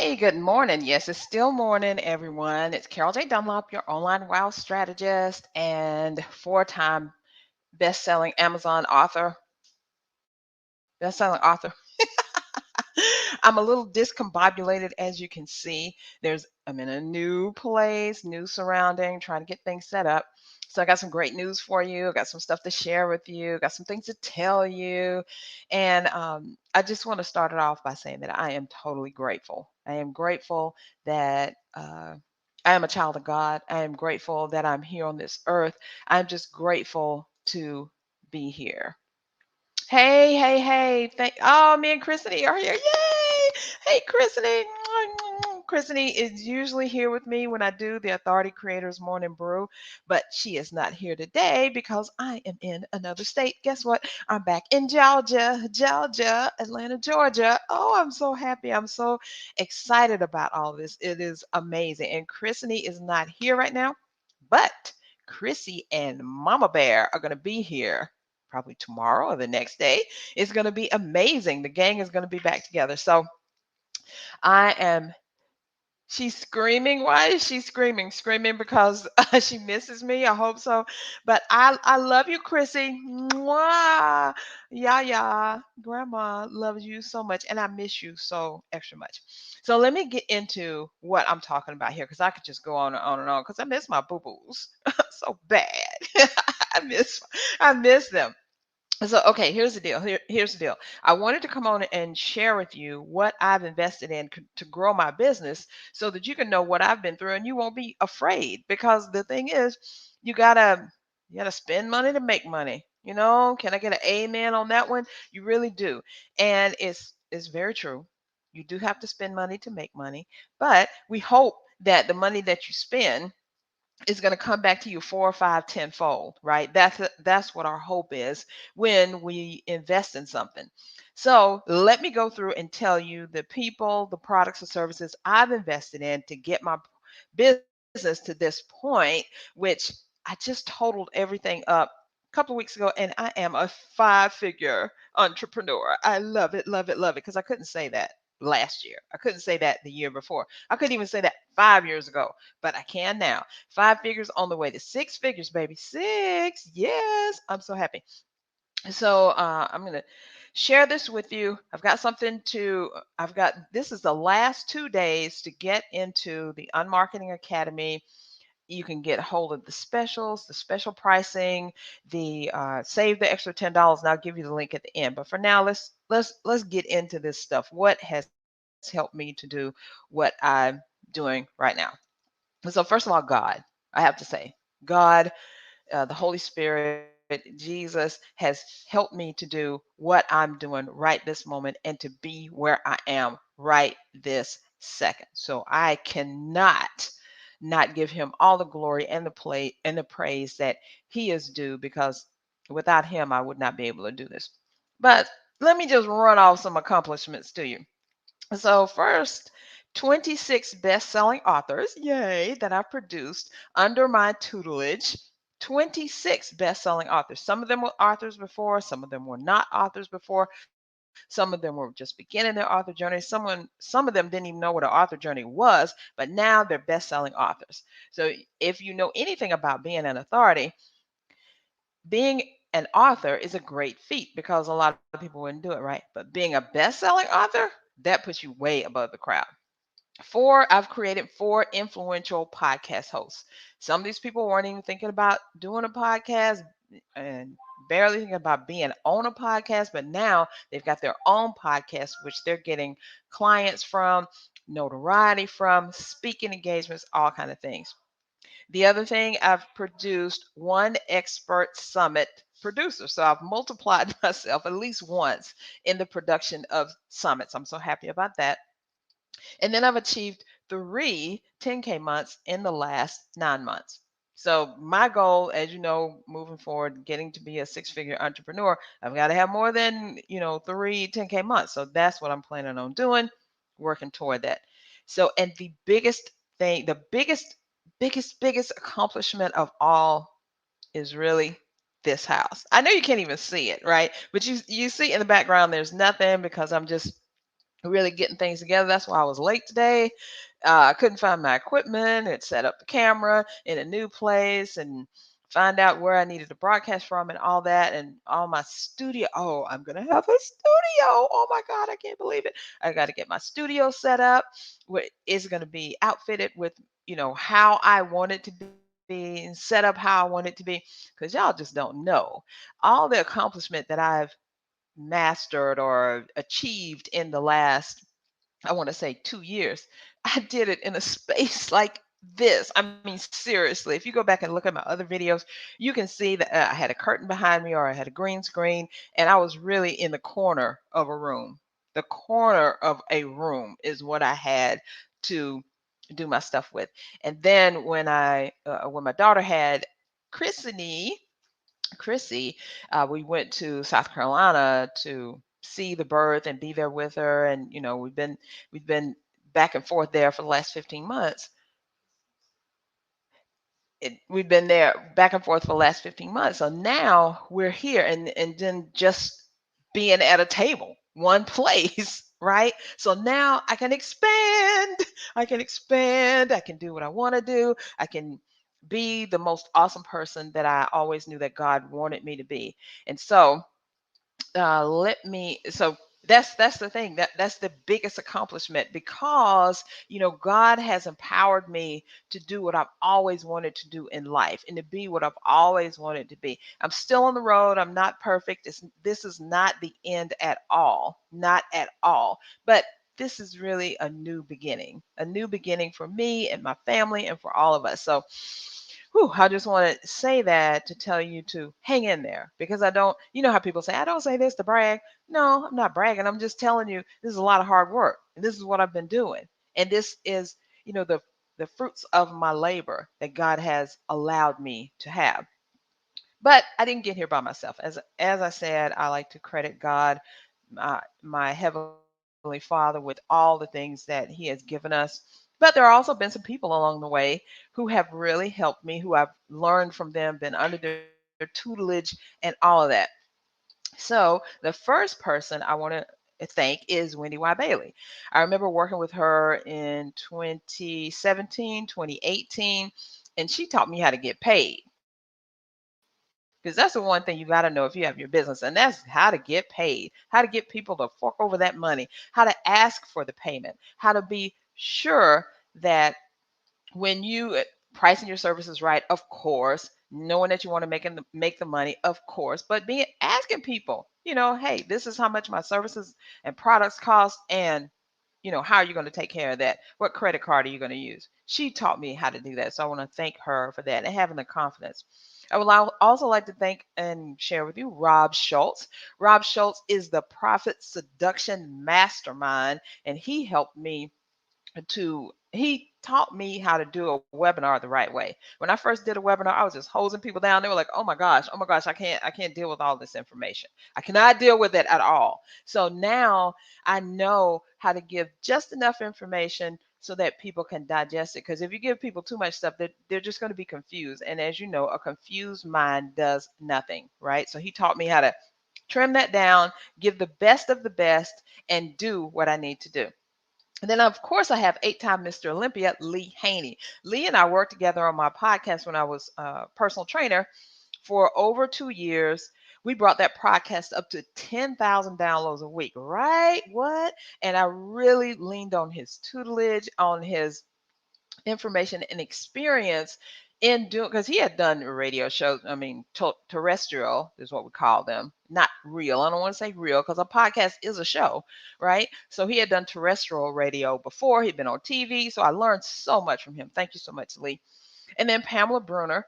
Hey, good morning. Yes, it's still morning, everyone. It's Carol J. Dunlop, your online wow strategist and four-time best-selling Amazon author. Best-selling author. I'm a little discombobulated, as you can see. I'm in a new place, new surrounding, trying to get things set up. So I got some great news for you. I got some stuff to share with you. Got some things to tell you, and I just want to start it off by saying that I am totally grateful. I am grateful that. I am a child of God. I am grateful that I'm here on this earth. I'm just grateful to be here. Hey, hey, hey. Me and Christy are here. Yay! Hey, Christy. Christy is usually here with me when I do the Authority Creators Morning Brew, but she is not here today because I am in another state. Guess what? I'm back in Georgia, Atlanta, Georgia. Oh, I'm so happy. I'm so excited about all this. It is amazing. And Christy is not here right now, but Chrissy and Mama Bear are going to be here probably tomorrow or the next day. It's going to be amazing. The gang is going to be back together. So I am. She's screaming. Why is she screaming? Screaming because she misses me. I hope so. But I love you, Chrissy. Mwah. Yeah, yeah. Grandma loves you so much, and I miss you so extra much. So let me get into what I'm talking about here, because I could just go on and on and on. Because I miss my boo boos so bad. I miss I miss them. So, okay, here's the deal. Here's the deal. I wanted to come on and share with you what I've invested in to grow my business so that you can know what I've been through and you won't be afraid. Because the thing is, you gotta you gotta spend money to make money. Can I get an amen on that one? You really do. And it's very true. You do have to spend money to make money, but we hope that the money that you spend is going to come back to you four, five, tenfold, right? That's what our hope is when we invest in something. So let me go through and tell you the people, the products, or services I've invested in to get my business to this point, which I just totaled everything up a couple of weeks ago, and I am a five-figure entrepreneur. I love it, love it, love it, because I couldn't say that last year. I couldn't say that the year before. I couldn't even say that 5 years ago, but I can now. Five figures on the way to six figures, baby. Six. Yes. I'm so happy. So I'm going to share this with you. This is the last 2 days to get into the Unmarketing Academy. You can get hold of the specials, the special pricing, the save the extra $10, and I'll give you the link at the end. But for now, let's get into this stuff. What has helped me to do what I'm doing right now? So first of all, God, I have to say, God, the Holy Spirit, Jesus has helped me to do what I'm doing right this moment and to be where I am right this second. So I cannot not give him all the glory and the play and the praise that he is due, because without him I would not be able to do this. But let me just run off some accomplishments to you. So, first, 26 best selling authors, yay, that I produced under my tutelage. 26 best selling authors. Some of them were authors before, some of them were not authors before, some of them were just beginning their author journey. Some of them didn't even know what an author journey was, but now they're best selling authors. So, if you know anything about being an authority, being an author is a great feat because a lot of people wouldn't do it, right? But being a best-selling author, that puts you way above the crowd. I've created four influential podcast hosts. Some of these people weren't even thinking about doing a podcast and barely thinking about being on a podcast, but now they've got their own podcast, which they're getting clients from, notoriety from, speaking engagements, all kind of things. The other thing, I've produced one expert summit producer. So I've multiplied myself at least once in the production of summits. I'm so happy about that. And then I've achieved three 10K months in the last 9 months. So my goal, as you know, moving forward, getting to be a six-figure entrepreneur, I've got to have more than, three 10K months. So that's what I'm planning on doing, working toward that. So, and the biggest thing, the biggest accomplishment of all is really this house. I know you can't even see it, right? But you see in the background there's nothing because I'm just really getting things together. That's why I was late today. I couldn't find my equipment and set up the camera in a new place and find out where I needed to broadcast from and all that and all my studio. Oh, I'm going to have a studio. Oh my God, I can't believe it. I got to get my studio set up. It's going to be outfitted with, how I want it to be and set up how I want it to be because y'all just don't know all the accomplishment that I've mastered or achieved in the last, I want to say 2 years. I did it in a space like this. I mean, seriously, if you go back and look at my other videos, you can see that I had a curtain behind me or I had a green screen, and I was really in the corner of a room. The corner of a room is what I had to do my stuff with. And then when my daughter had Chrissy, Chrissy, we went to South Carolina to see the birth and be there with her, and we've been back and forth there for the last 15 months. We've been there back and forth for the last 15 months. So now we're here, and then just being at a table, one place, right? So now I can expand. I can expand. I can do what I want to do. I can be the most awesome person that I always knew that God wanted me to be. And so let me so that's the thing, that's the biggest accomplishment because God has empowered me to do what I've always wanted to do in life and to be what I've always wanted to be. I'm still on the road. I'm not perfect. This is not the end at all, not at all, but this is really a new beginning for me and my family and for all of us. So whew, I just want to say that to tell you to hang in there because I don't, how people say, I don't say this to brag. No, I'm not bragging. I'm just telling you this is a lot of hard work and this is what I've been doing. And this is, the fruits of my labor that God has allowed me to have. But I didn't get here by myself. As I said, I like to credit God, my heavenly Father, with all the things that He has given us. But there have also been some people along the way who have really helped me, who I've learned from them, been under their tutelage, and all of that. So the first person I want to thank is Wendy Y. Bailey. I remember working with her in 2017, 2018, and she taught me how to get paid. Because that's the one thing you got to know if you have your business, and that's how to get paid, how to get people to fork over that money, how to ask for the payment, how to be sure that when you pricing your services right, of course, knowing that you want to make the money, of course, but being asking people, hey, this is how much my services and products cost, and how are you going to take care of that? What credit card are you going to use? She taught me how to do that. So I want to thank her for that and having the confidence. I would also like to thank and share with you Rob Schultz. Rob Schultz is the profit seduction mastermind, and he taught me how to do a webinar the right way. When I first did a webinar, I was just hosing people down. They were like, oh my gosh, I can't deal with all this information. I cannot deal with it at all. So now I know how to give just enough information so that people can digest it. Because if you give people too much stuff, they're just going to be confused. And as you know, a confused mind does nothing, right? So he taught me how to trim that down, give the best of the best, and do what I need to do. And then, of course, I have eight-time Mr. Olympia, Lee Haney. Lee and I worked together on my podcast when I was a personal trainer for over 2 years. We brought that podcast up to 10,000 downloads a week, right? What? And I really leaned on his tutelage, on his information and experience in doing, because he had done radio shows. I mean, terrestrial is what we call them, not real. I don't want to say real because a podcast is a show, right? So he had done terrestrial radio before. He'd been on TV. So I learned so much from him. Thank you so much, Lee. And then Pamela Bruner,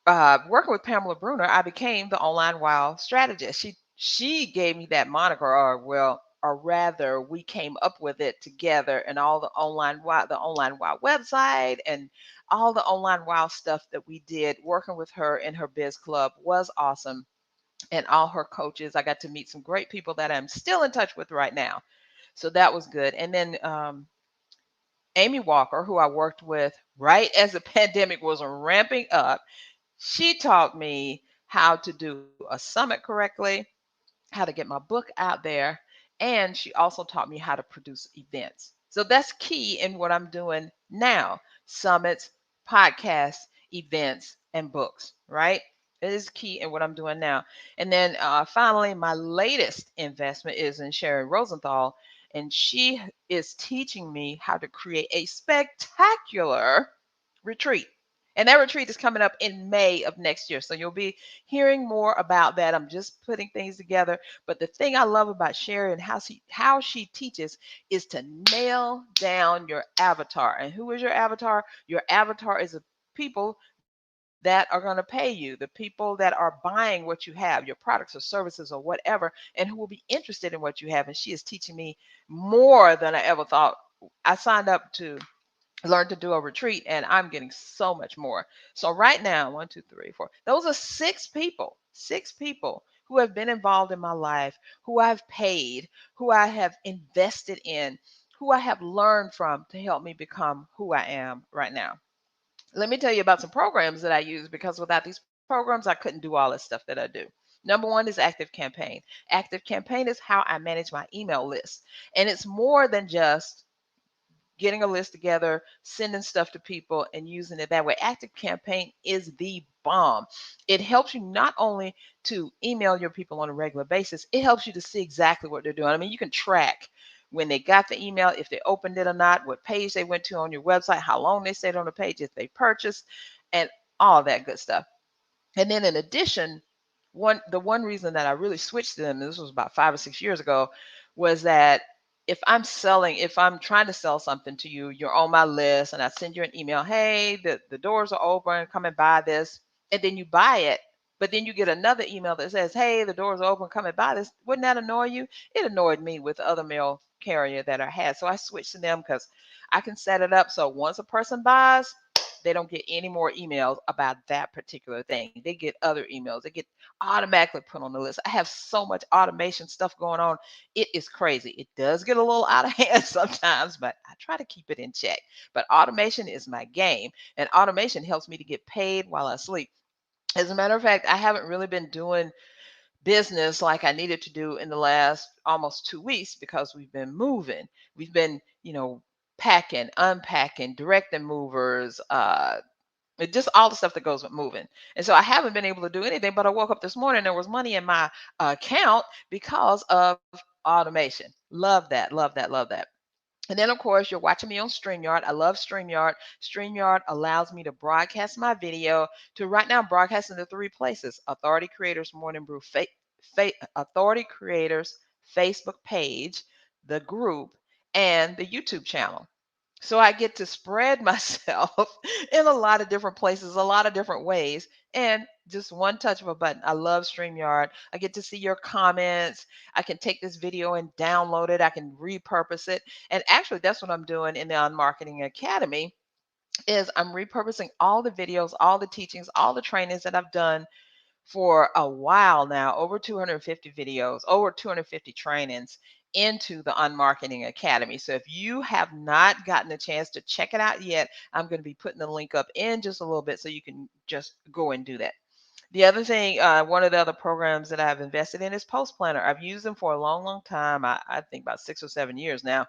working with Pamela Bruner, I became the online wow strategist. She gave me that moniker, or rather, we came up with it together, and all the online wow website, and all the online wow stuff that we did working with her in her biz club was awesome. And all her coaches, I got to meet some great people that I'm still in touch with right now. So that was good. And then Amy Walker, who I worked with right as the pandemic was ramping up, she taught me how to do a summit correctly, how to get my book out there, And she also taught me how to produce events. So that's key in what I'm doing now: summits, podcasts, events, and books, right? It is key in what I'm doing now. And then finally, my latest investment is in Sherry Rosenthal, and she is teaching me how to create a spectacular retreat. And that retreat is coming up in May of next year. So you'll be hearing more about that. I'm just putting things together. But the thing I love about Sherry and how she teaches is to nail down your avatar. And who is your avatar? Your avatar is the people that are going to pay you, the people that are buying what you have, your products or services or whatever, and who will be interested in what you have. And she is teaching me more than I ever thought. I signed up to learn to do a retreat, and I'm getting so much more. So right now, one, two, three, four, those are six people who have been involved in my life, who I've paid, who I have invested in, who I have learned from to help me become who I am right now. Let me tell you about some programs that I use, because without these programs, I couldn't do all the stuff that I do. Number one is Active Campaign. Active Campaign is how I manage my email list. And it's more than just getting a list together, sending stuff to people, and using it that way. Active Campaign is the bomb. It helps you not only to email your people on a regular basis, it helps you to see exactly what they're doing. I mean, you can track when they got the email, if they opened it or not, what page they went to on your website, how long they stayed on the page, if they purchased, and all that good stuff. And then in addition, the one reason that I really switched to them, and this was about 5 or 6 years ago, was that if I'm trying to sell something to you, you're on my list, and I send you an email, hey, the doors are open, come and buy this, and then you buy it, but then you get another email that says, hey, the doors are open, come and buy this. Wouldn't that annoy you? It annoyed me with the other mail carrier that I had. So I switched to them because I can set it up so once a person buys, they don't get any more emails about that particular thing. They get other emails. They get automatically put on the list. I have so much automation stuff going on. It is crazy. It does get a little out of hand sometimes, but I try to keep it in check. But automation is my game, and automation helps me to get paid while I sleep. As a matter of fact, I haven't really been doing business like I needed to do in the last almost 2 weeks because we've been moving. We've been, packing, unpacking, directing movers, just all the stuff that goes with moving. And so I haven't been able to do anything, but I woke up this morning, there was money in my account because of automation. Love that, love that, love that. And then, of course, you're watching me on StreamYard. I love StreamYard. StreamYard allows me to broadcast my video to right now broadcast into three places: Authority Creators Morning Brew, Authority Creators Facebook page, the group, and the YouTube channel. So I get to spread myself in a lot of different places, a lot of different ways, and just one touch of a button. I love StreamYard. I get to see your comments. I can take this video and download it. I can repurpose it. And actually, that's what I'm doing in the On Marketing Academy is I'm repurposing all the videos, all the teachings, all the trainings that I've done for a while now, over 250 videos, over 250 trainings into the Unmarketing Academy. So if you have not gotten a chance to check it out yet, I'm going to be putting the link up in just a little bit so you can just go and do that. The other thing, one of the other programs that I've invested in is Post Planner. I've used them for a long, long time. I think about 6 or 7 years now.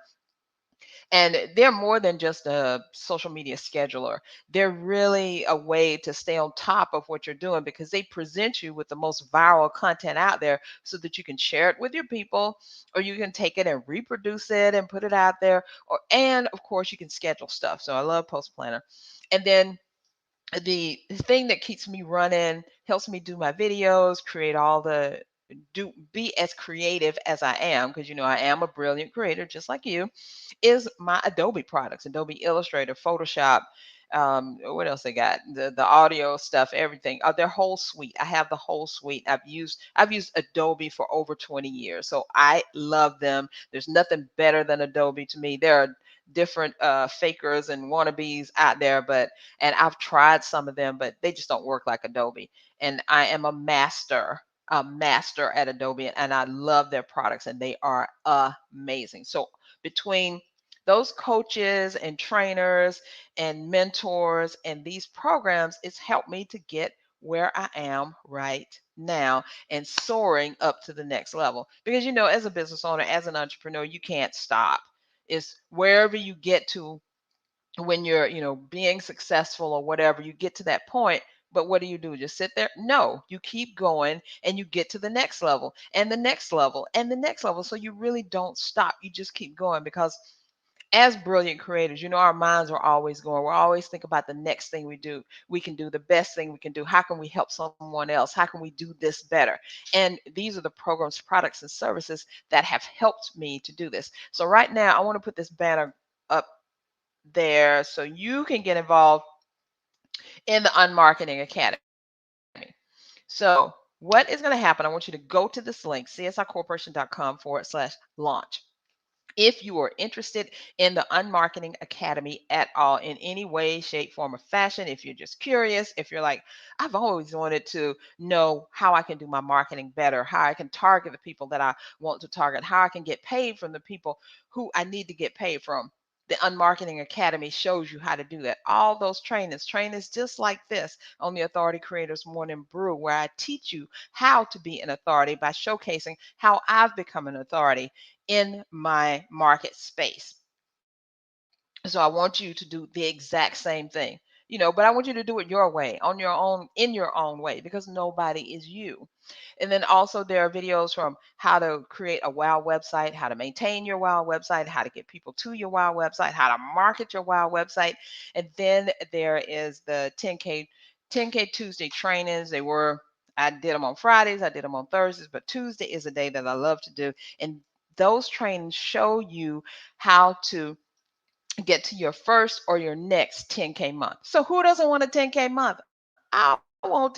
And they're more than just a social media scheduler. They're really a way to stay on top of what you're doing because they present you with the most viral content out there so that you can share it with your people, or you can take it and reproduce it and put it out there. And of course, you can schedule stuff. So I love Post Planner. And then the thing that keeps me running, helps me do my videos, create all the do be as creative as I am, because I am a brilliant creator just like you, is my Adobe products: Adobe Illustrator, Photoshop. What else they got? The audio stuff, everything. Their whole suite. I have the whole suite. I've used Adobe for over 20 years, so I love them. There's nothing better than Adobe to me. There are different fakers and wannabes out there, and I've tried some of them, but they just don't work like Adobe. And I am a master at Adobe, and I love their products, and they are amazing. So between those coaches and trainers and mentors and these programs, it's helped me to get where I am right now and soaring up to the next level. Because, as a business owner, as an entrepreneur, you can't stop. It's wherever you get to when you're, being successful or whatever, you get to that point. But what do? Just sit there? No, you keep going and you get to the next level and the next level and the next level. So you really don't stop. You just keep going because as brilliant creators, our minds are always going. We're always thinking about the next thing we can do, the best thing we can do. How can we help someone else? How can we do this better? And these are the programs, products, and services that have helped me to do this. So right now, I want to put this banner up there so you can get involved in the Unmarketing Academy. So what is going to happen? I want you to go to this link, csicorporation.com/launch. If you are interested in the Unmarketing Academy at all in any way, shape, form, or fashion, if you're just curious, if you're like, I've always wanted to know how I can do my marketing better, how I can target the people that I want to target, how I can get paid from the people who I need to get paid from. The Unmarketing Academy shows you how to do that. All those trainings just like this on the Authority Creators Morning Brew, where I teach you how to be an authority by showcasing how I've become an authority in my market space. So I want you to do the exact same thing, but I want you to do it your way, on your own, in your own way, because nobody is you. And then also there are videos from how to create a wow website, how to maintain your wow website, how to get people to your wow website, how to market your wow website. And then there is the 10K Tuesday trainings. I did them on Fridays, I did them on Thursdays, but Tuesday is a day that I love to do. And those trainings show you how to get to your first or your next 10K month. So who doesn't want a 10K month? I want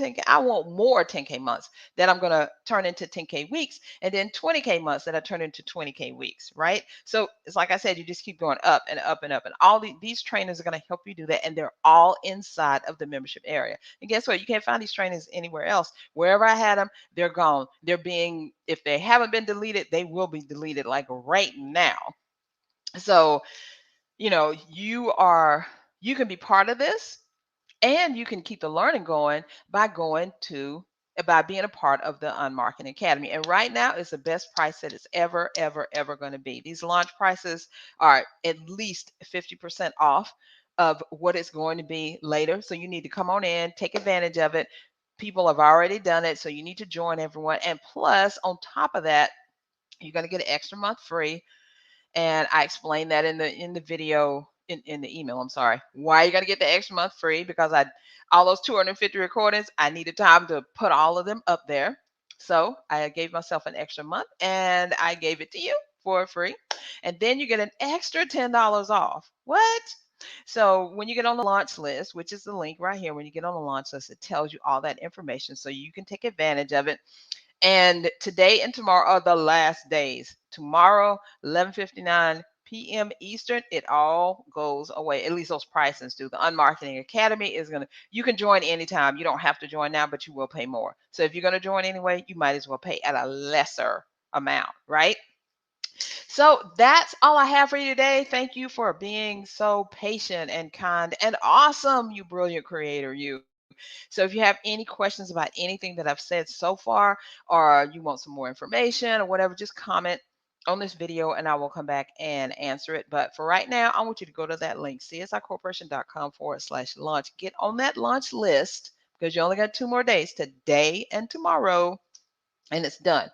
more 10K months that I'm going to turn into 10K weeks, and then 20K months that I turn into 20K weeks, right? So it's like I said, you just keep going up and up and up. And all these trainings are going to help you do that. And they're all inside of the membership area. And guess what? You can't find these trainings anywhere else. Wherever I had them, they're gone. If they haven't been deleted, they will be deleted like right now. So you can be part of this, and you can keep the learning going by being a part of the Unmarketing Academy. And right now is the best price that it's ever, ever, ever going to be. These launch prices are at least 50% off of what it's going to be later. So you need to come on in, take advantage of it. People have already done it, so you need to join everyone. And plus, on top of that, you're going to get an extra month free. And I explained that in the video, in the email. I'm sorry. Why you got to get the extra month free? Because all those 250 recordings, I needed time to put all of them up there. So I gave myself an extra month and I gave it to you for free. And then you get an extra $10 off. What? So when you get on the launch list, which is the link right here, when you get on the launch list, it tells you all that information so you can take advantage of it. And today and tomorrow are the last days. Tomorrow, 11:59 p.m. Eastern, it all goes away. At least those pricings do. The Unmarketing Academy you can join anytime. You don't have to join now, but you will pay more. So if you're going to join anyway, you might as well pay at a lesser amount, right? So that's all I have for you today. Thank you for being so patient and kind and awesome, you brilliant creator, you. So if you have any questions about anything that I've said so far, or you want some more information or whatever, just comment on this video and I will come back and answer it. But for right now, I want you to go to that link, csicorporation.com/launch. Get on that launch list because you only got 2 more days, today and tomorrow, and it's done,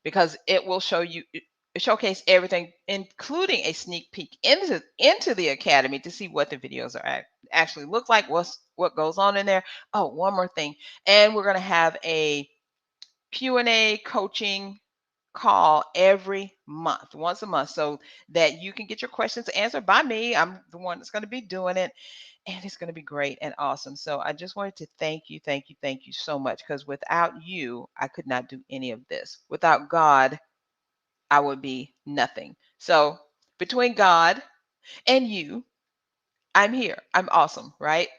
because it will showcase everything, including a sneak peek into the academy to see what the videos actually look like, what goes on in there. Oh, one more thing, and we're going to have a Q&A coaching call every month, once a month, so that you can get your questions answered by me. I'm the one that's going to be doing it, and it's going to be great and awesome. So I just wanted to thank you, thank you, thank you so much, because without you, I could not do any of this. Without God, I would be nothing. So between God and you, I'm here. I'm awesome, right?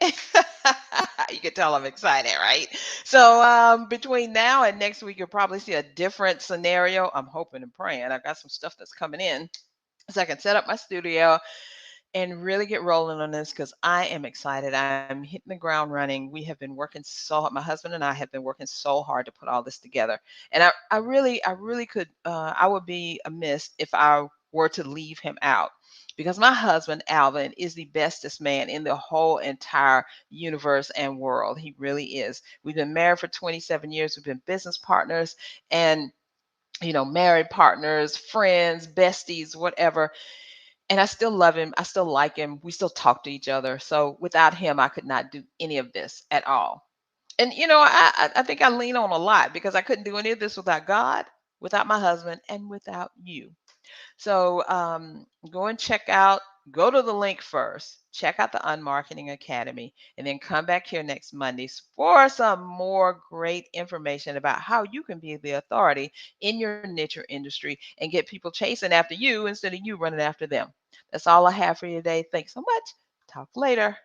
You can tell I'm excited, right? So between now and next week, you'll probably see a different scenario. I'm hoping and praying. I got some stuff that's coming in so I can set up my studio and really get rolling on this because I am excited. I'm hitting the ground running. We have been working so hard. My husband and I have been working so hard to put all this together. And I really could, I would be amiss if I were to leave him out because my husband, Alvin, is the bestest man in the whole entire universe and world. He really is. We've been married for 27 years. We've been business partners and, married partners, friends, besties, whatever, and I still love him. I still like him. We still talk to each other. So without him, I could not do any of this at all. And I think I lean on a lot because I couldn't do any of this without God, without my husband, and without you. So go and go to the link first, check out the Unmarketing Academy, and then come back here next Monday for some more great information about how you can be the authority in your niche or industry and get people chasing after you instead of you running after them. That's all I have for you today. Thanks so much. Talk later.